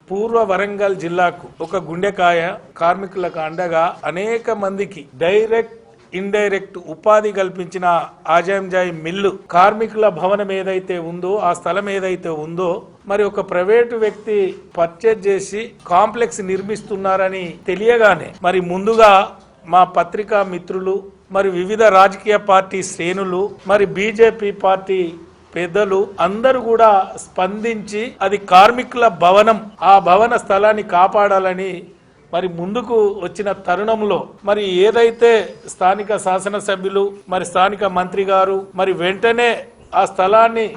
పూర్వ వరంగల్ జిల్లాకు ఒక గుండెకాయ, కార్మికులకు అండగా అనేక మందికి డైరెక్ట్ ఇండైరెక్ట్ ఉపాధి కల్పించిన ఆజంజాయి మిల్లు కార్మికుల భవనం ఏదైతే ఉందో, ఆ స్థలం ఏదైతే ఉందో, మరి ఒక ప్రైవేటు వ్యక్తి పర్చేజ్ చేసి కాంప్లెక్స్ నిర్మిస్తున్నారని తెలియగానే మరి ముందుగా మా పత్రికా మిత్రులు, మరి వివిధ రాజకీయ పార్టీ శ్రేణులు, మరి బీజేపీ పార్టీ పెద్దలు అందరూ కూడా స్పందించి అది కార్మికుల భవనం, ఆ భవన స్థలాన్ని కాపాడాలని మరి ముందుకు వచ్చిన తరుణంలో మరి ఏదైతే స్థానిక శాసనసభ్యులు, మరి స్థానిక మంత్రి గారు మరి వెంటనే ఆ స్థలాన్ని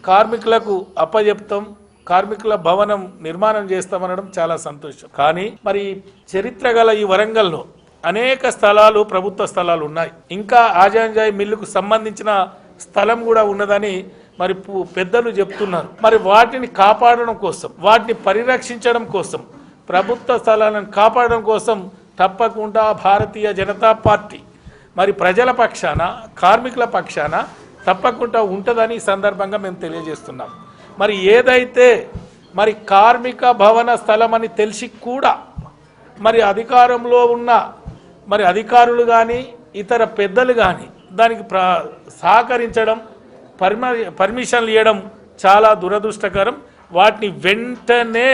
కార్మికులకు అప్పజెప్తాం, కార్మికుల భవనం నిర్మాణం చేస్తామనడం చాలా సంతోషం. కానీ మరి చరిత్ర గల ఈ వరంగల్లో అనేక స్థలాలు ప్రభుత్వ స్థలాలు ఉన్నాయి. ఇంకా ఆజంజాయి మిల్లుకు సంబంధించిన స్థలం కూడా ఉన్నదని మరి పెద్దలు చెప్తున్నారు. మరి వాటిని కాపాడడం కోసం, వాటిని పరిరక్షించడం కోసం, ప్రభుత్వ స్థలాలను కాపాడడం కోసం తప్పకుండా భారతీయ జనతా పార్టీ మరి ప్రజల పక్షాన, కార్మికుల పక్షాన తప్పకుండా ఉంటుందని ఈ సందర్భంగా మేము తెలియజేస్తున్నాం. మరి ఏదైతే మరి కార్మిక భవన స్థలం అని తెలిసి కూడా మరి అధికారంలో ఉన్న మరి అధికారులు కానీ ఇతర పెద్దలు కానీ దానికి సహకరించడం, పర్మిషన్లు ఇవ్వడం చాలా దురదృష్టకరం. వాటిని వెంటనే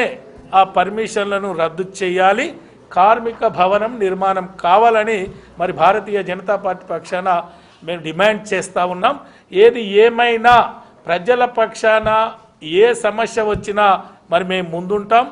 ఆ పర్మిషన్లను రద్దు చేయాలి, కార్మిక భవనం నిర్మాణం కావాలని మరి భారతీయ జనతా పార్టీ పక్షాన మేము డిమాండ్ చేస్తూ ఉన్నాం. ఏది ఏమైనా ప్రజల పక్షాన ఏ సమస్య వచ్చినా మరి మేము ముందుంటాం.